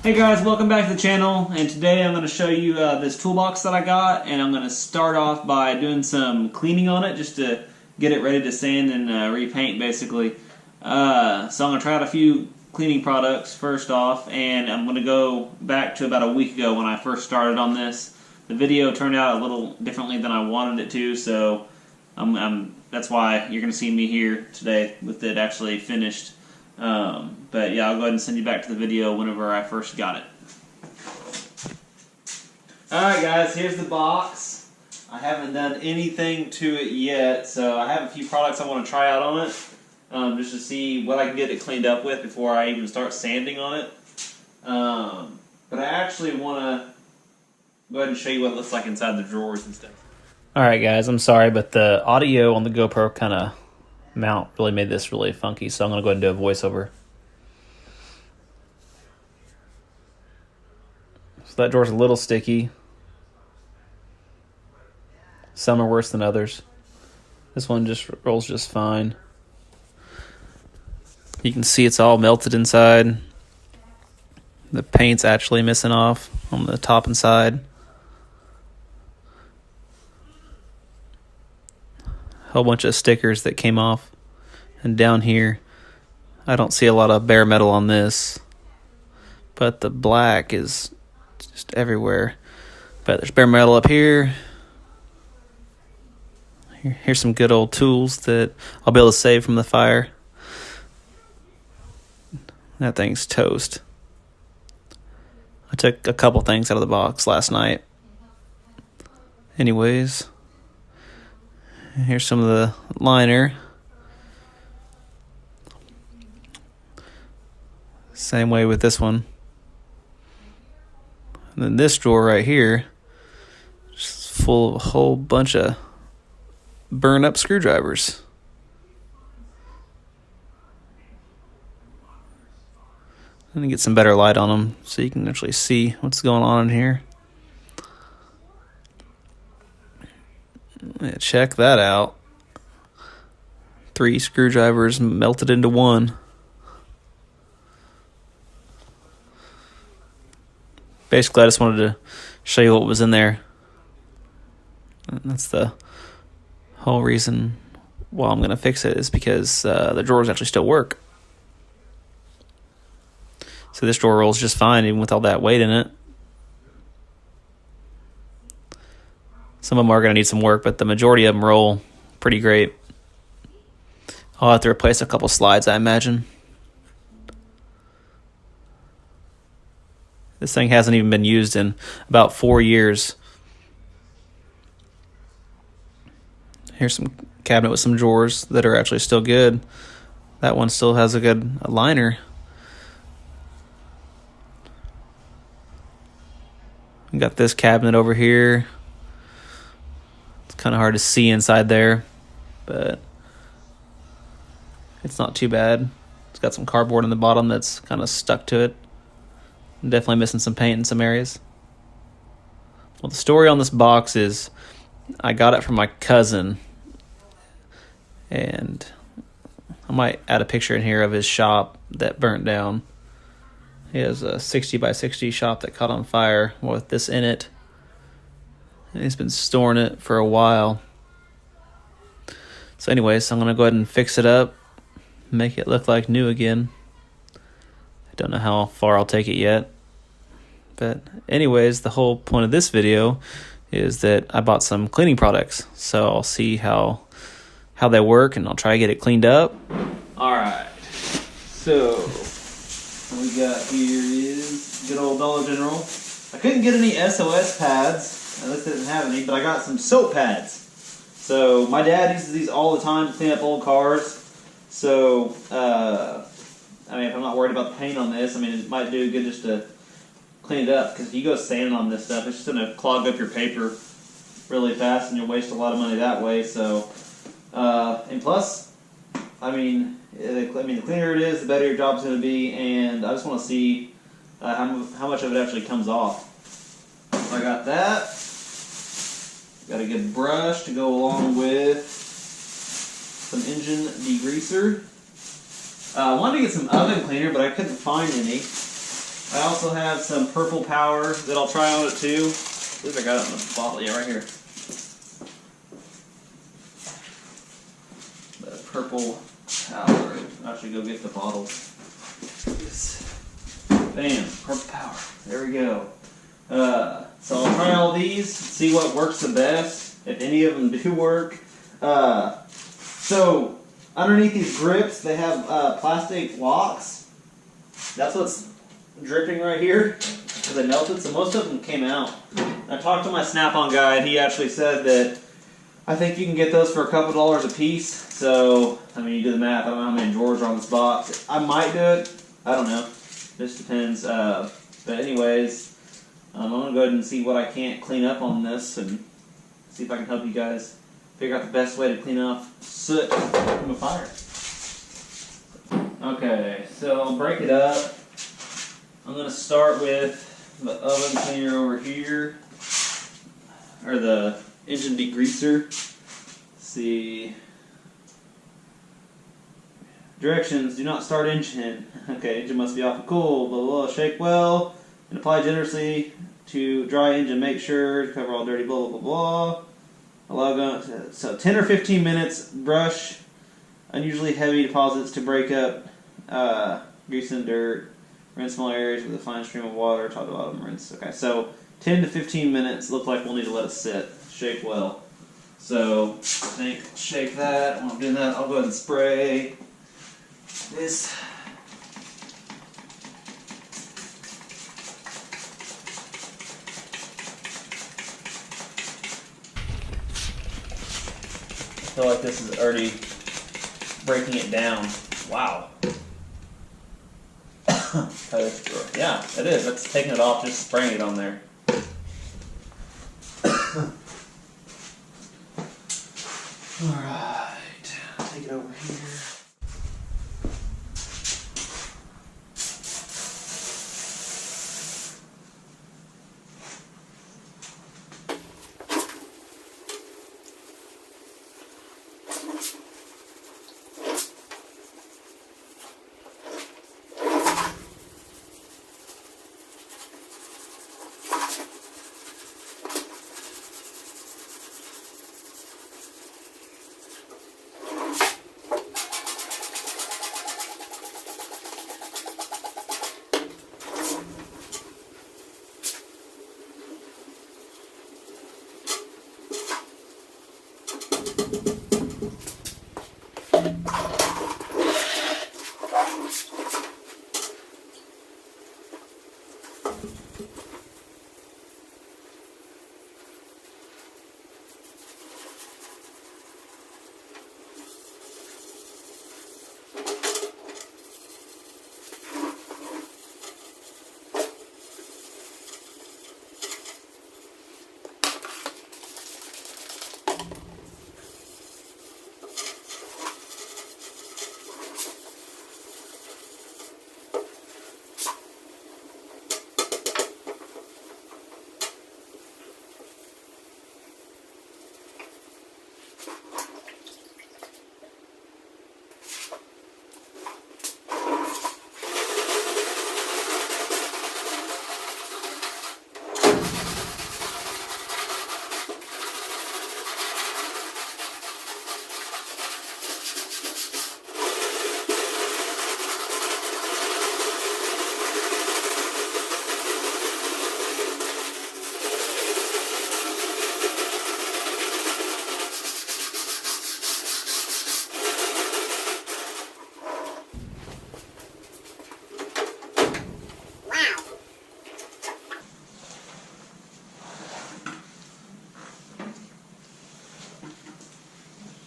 Hey guys, welcome back to the channel, and today I'm going to show you this toolbox that I got, and I'm going to start off by doing some cleaning on it just to get it ready to sand and repaint basically. So I'm going to try out a few cleaning products first off, and I'm going to go back to about a week ago when I first started on this. The video turned out a little differently than I wanted it to, so that's why you're going to see me here today with it actually finished. But yeah, I'll go ahead and send you back to the video whenever I first got it. Alright guys, here's the box. I haven't done anything to it yet, so I have a few products I want to try out on it, just to see what I can get it cleaned up with before I even start sanding on it. But I actually want to go ahead and show you what it looks like inside the drawers and stuff. Alright guys, I'm sorry, but the audio on the GoPro kind of mount really made this really funky, so I'm going to go ahead and do a voiceover. So that drawer's a little sticky. Some are worse than others. This one just rolls just fine. You can see it's all melted inside. The paint's actually missing off on the top and side. Whole bunch of stickers that came off, and down here I don't see a lot of bare metal on this, but the black is just everywhere. But there's bare metal up here. Here's some good old tools that I'll be able to save from the fire. That thing's toast. I took a couple things out of the box last night. Anyways, here's some of the liner. Same way with this one. And then this drawer right here, just full of a whole bunch of burn up screwdrivers. I'm gonna get some better light on them so you can actually see what's going on in here. Yeah, check that out. 3 screwdrivers melted into one. Basically, I just wanted to show you what was in there. And that's the whole reason why I'm going to fix it, is because the drawers actually still work. So this drawer rolls just fine even with all that weight in it. Some of them are going to need some work, but the majority of them roll pretty great. I'll have to replace a couple slides, I imagine. This thing hasn't even been used in about 4 years. Here's some cabinet with some drawers that are actually still good. That one still has a good liner. We got this cabinet over here. It's kind of hard to see inside there, but it's not too bad. It's got some cardboard in the bottom that's kind of stuck to it. Definitely missing some paint in some areas. Well, the story on this box is I got it from my cousin, and I might add a picture in here of his shop that burnt down. He has a 60 by 60 shop that caught on fire with this in it, and he's been storing it for a while. So anyways, I'm going to go ahead and fix it up, make it look like new again. Don't know how far I'll take it yet. But anyways, the whole point of this video is that I bought some cleaning products. So I'll see how they work, and I'll try to get it cleaned up. Alright. So what we got here is good old Dollar General. I couldn't get any SOS pads. At least I didn't have any, but I got some soap pads. So my dad uses these all the time to clean up old cars. So I mean, if I'm not worried about the paint on this, I mean, it might do good just to clean it up, because if you go sanding on this stuff, it's just going to clog up your paper really fast, and you'll waste a lot of money that way. So, and plus, I mean, the cleaner it is, the better your job's going to be, and I just want to see how much of it actually comes off. So I got that. Got a good brush to go along with some engine degreaser. I wanted to get some oven cleaner, but I couldn't find any. I also have some purple power that I'll try on it too. I believe I got it in the bottle. Yeah, right here. The purple power. I should go get the bottle. Bam, purple power. There we go. So I'll try all these, see what works the best, if any of them do work. So underneath these grips, they have plastic locks. That's what's dripping right here because they melted. So most of them came out. I talked to my Snap-on guy, and he actually said that I think you can get those for a couple dollars a piece. So I mean, you do the math. I don't know how many drawers are on this box. I might do it. I don't know. Just depends. But anyways, I'm going to go ahead and see what I can't clean up on this and see if I can help you guys figure out the best way to clean off soot from a fire. Okay, so I'll break it up. I'm going to start with the oven cleaner over here, or the engine degreaser. Let's see. Directions: do not start engine. Okay, engine must be off and cool. Blah, blah, blah. Shake well and apply generously to dry engine. Make sure to cover all dirty. Blah, blah, blah, blah. Allow gun. So 10 or 15 minutes. Brush unusually heavy deposits to break up grease and dirt. Rinse small areas with a fine stream of water. Top to bottom rinse. Okay, so 10 to 15 minutes. Look like we'll need to let it sit. Shake well. So I think shake that. While I'm doing that, I'll go ahead and spray this. I feel like this is already breaking it down. Wow. Yeah, it is. That's taking it off, just spraying it on there. Alright, take it over here.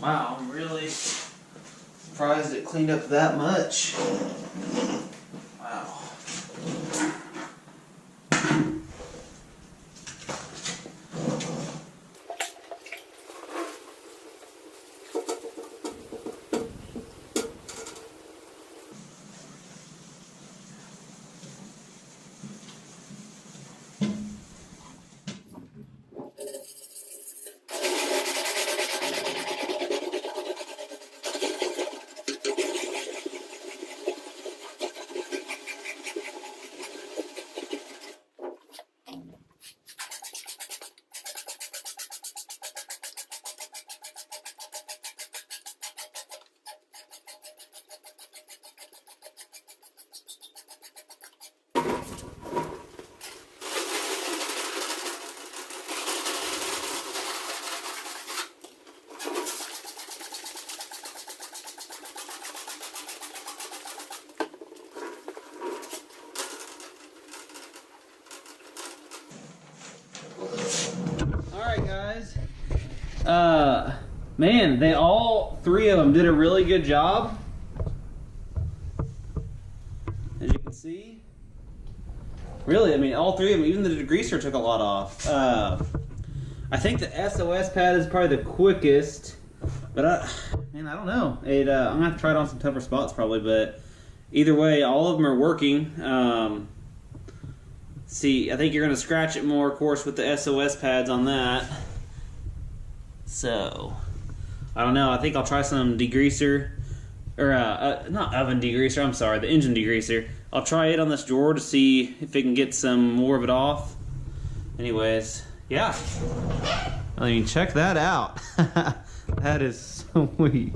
Wow, I'm really surprised it cleaned up that much. Wow. Man, all three of them did a really good job. As you can see. Really, I mean, all three of them, even the degreaser took a lot off. I think the SOS pad is probably the quickest, but I don't know. I'm gonna have to try it on some tougher spots probably, but either way, all of them are working. See, I think you're gonna scratch it more, of course, with the SOS pads on that. So, I don't know. I think I'll try some degreaser, or not oven degreaser. I'm sorry, the engine degreaser. I'll try it on this drawer to see if it can get some more of it off. Anyways, yeah. I mean, check that out. That is sweet.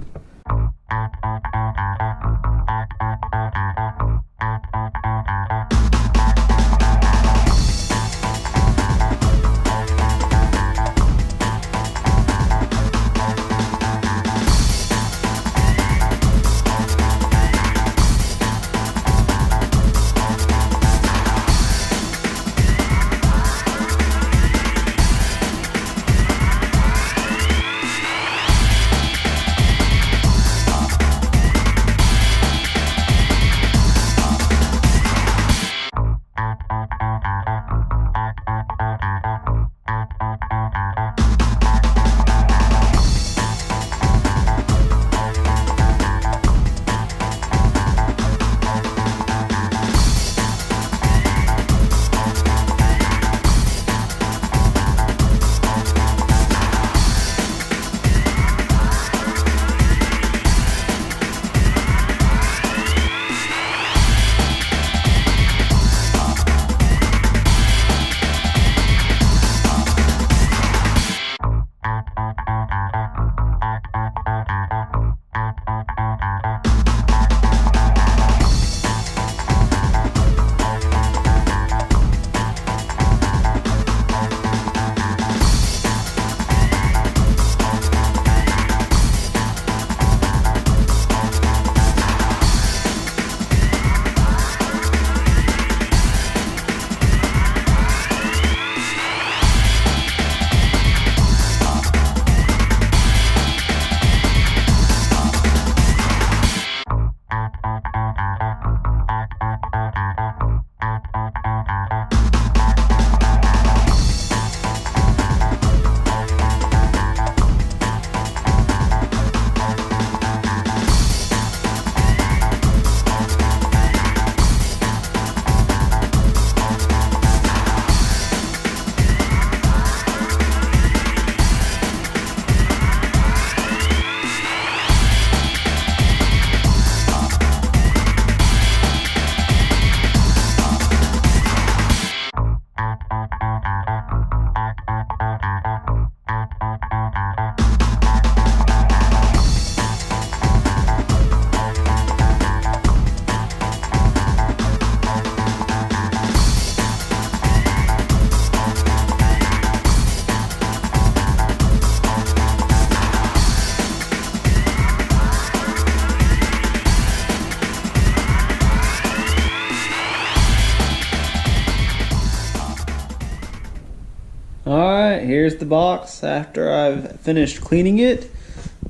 Alright, here's the box after I've finished cleaning it.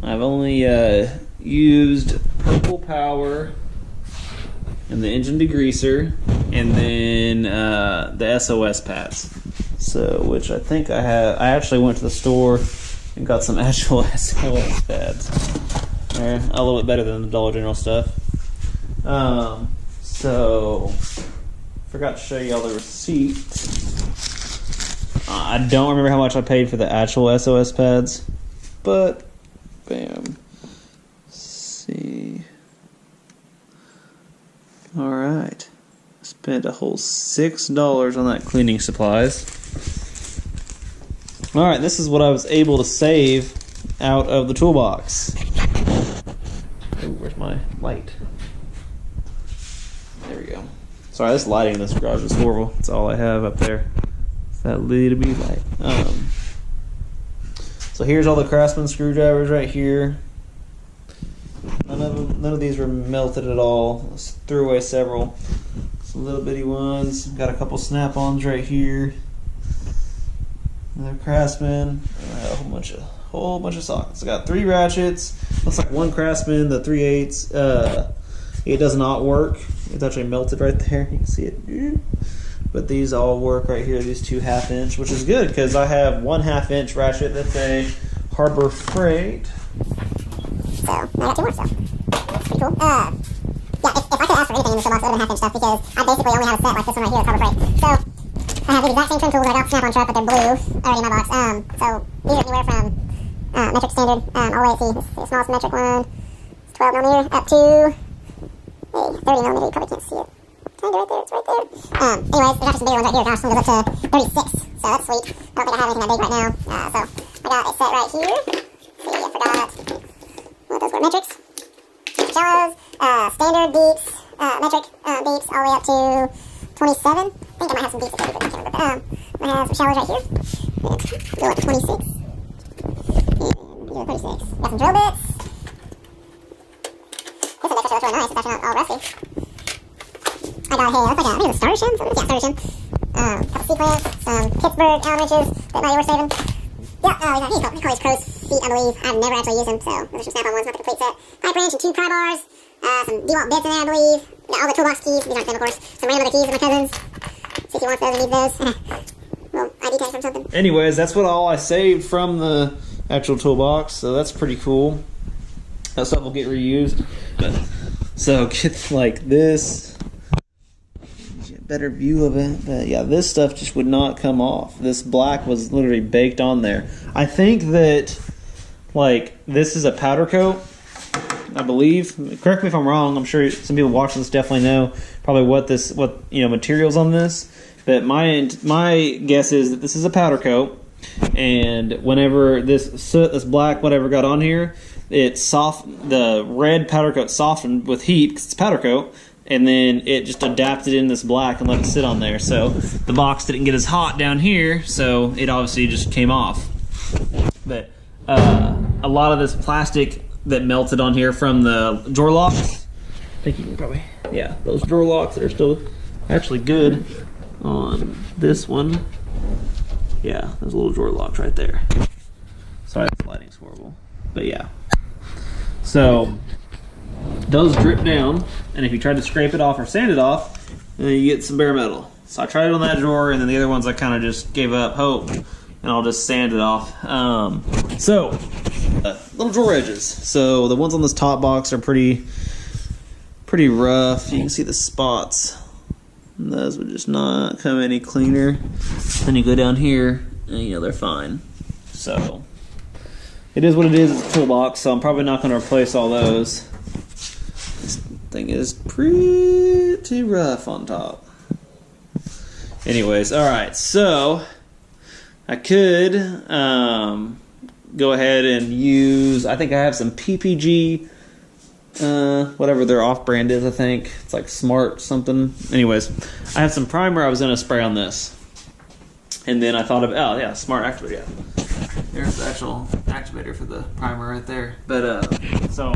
I've only used purple power and the engine degreaser and then the SOS pads. So, which I think I actually went to the store and got some actual SOS pads. They're a little bit better than the Dollar General stuff. So, forgot to show you all the receipt. I don't remember how much I paid for the actual SOS pads, but bam. Let's see. Alright. Spent a whole $6 on that cleaning supplies. Alright, this is what I was able to save out of the toolbox. Ooh, where's my light? There we go. Sorry, this lighting in this garage is horrible. That's all I have up there. That little bit light. So here's all the Craftsman screwdrivers right here. None of these were melted at all. Let's threw away several. Some little bitty ones. Got a couple snap-ons right here. Another Craftsman. a whole bunch of sockets. I got 3 ratchets. Looks like 1 Craftsman, the 3/8. It does not work. It's actually melted right there. You can see it. But these all work right here. These 2 1/2 inch, which is good because I have 1 1/2 inch ratchet that's a Harbor Freight. So I got 2 more. So that's pretty cool. Yeah, if I could ask for anything in this toolbox, it would have been 1/2 inch stuff because I basically only have a set like this one right here, that's Harbor Freight. So I have the exact same trim tools I got Snap-on truck, but they're blue already in my box. So these are anywhere from metric standard all the way to the smallest metric one, 12 millimeter, up to a 30 millimeter. You probably can't see it. Kind of right there. It's right there. Anyways, there's actually some bigger ones right here. Gosh, one goes up to 36. So that's sweet. I don't think I have anything that big right now. So I got a set right here. See, I forgot what those were. Metrics, shallows, standard deeps, metric deeps all the way up to 27. I think I might have some deeps at 30, but I can't remember. But I have some shallows right here. Go up to 26. And 36. Got some drill bits. This one actually looks really nice. It's actually not all rusty. I got I think it was a starter shim. Yeah, starter shim. A couple C-clamps, some Pittsburgh Allen wrenches that might be worth saving. Yeah, he called these crow's feet, I believe. I've never actually used them, so those are some Snap-on ones, not the complete set. Pipe wrench and 2 pry bars. Some DeWalt bits in there, I believe. Got all the toolbox keys. These aren't them, of course. Some random other keys of my cousin's. See if he wants those or needs those. Well, ID tag from something. Anyways, that's what all I saved from the actual toolbox, so that's pretty cool. That stuff will get reused. So get like this. Better view of it, but yeah, this stuff just would not come off. This black was literally baked on there. I think that like this is a powder coat, I believe. Correct me if I'm wrong. I'm sure some people watching this definitely know probably what materials on this. But my guess is that this is a powder coat, and whenever this soot, this black, whatever got on here, the red powder coat softened with heat because it's powder coat. And then it just adapted in this black and let it sit on there. So the box didn't get as hot down here, so it obviously just came off. But a lot of this plastic that melted on here from the drawer locks, I think you can probably, yeah, those drawer locks that are still actually good on this one. Yeah, those little drawer locks right there. Sorry, the lighting's horrible. But yeah. So those drip down, and if you try to scrape it off or sand it off, then you get some bare metal. So I tried it on that drawer, and then the other ones I kind of just gave up hope, and I'll just sand it off. Little drawer edges. So the ones on this top box are pretty rough. You can see the spots. And those would just not come any cleaner. Then you go down here, and they're fine. So it is what it is. It's a toolbox, so I'm probably not going to replace all those. This thing is pretty rough on top. Anyways, alright, so I could go ahead and use, I think I have some PPG, whatever their off-brand is, I think. It's like Smart something. Anyways, I have some primer I was going to spray on this. And then I thought of, oh yeah, Smart Activator, yeah. There's the actual activator for the primer right there. But, so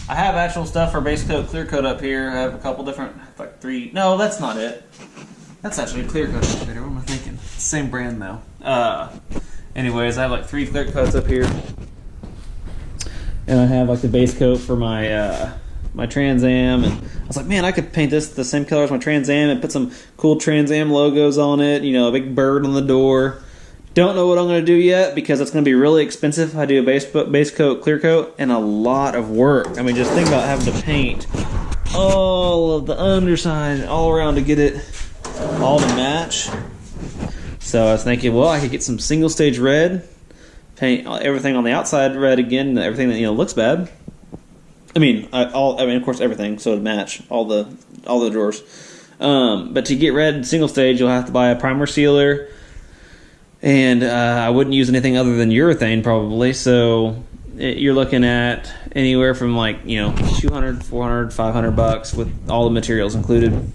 I have actual stuff for base coat, clear coat up here. I have a couple different, like 3, no, that's not it. That's actually a clear coat activator. What am I thinking? It's the same brand though. Anyways, I have like 3 clear coats up here. And I have like the base coat for my my Trans Am, and I was like, man, I could paint this the same color as my Trans Am and put some cool Trans Am logos on it, a big bird on the door. Don't know what I'm going to do yet because it's going to be really expensive if I do a base coat, clear coat, and a lot of work. I mean, just think about having to paint all of the underside all around to get it all to match. So I was thinking, well, I could get some single stage red, paint everything on the outside red again, everything that looks bad. I mean, of course, everything, so to match all the drawers. But to get red single stage, you'll have to buy a primer sealer, and I wouldn't use anything other than urethane probably. So you're looking at anywhere from like $200, $400, $500 with all the materials included.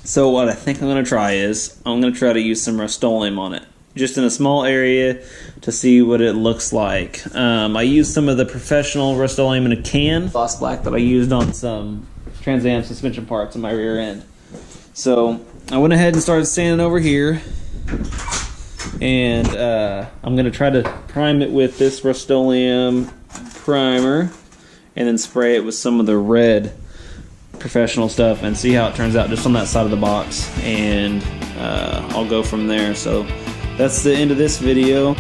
So what I think I'm going to try is I'm going to try to use some Rust-Oleum on it, just in a small area to see what it looks like. I used some of the professional Rust-Oleum in a can, gloss black, that I used on some Trans Am suspension parts in my rear end. So I went ahead and started sanding over here, and I'm going to try to prime it with this Rust-Oleum primer, and then spray it with some of the red professional stuff and see how it turns out just on that side of the box, and I'll go from there. So that's the end of this video.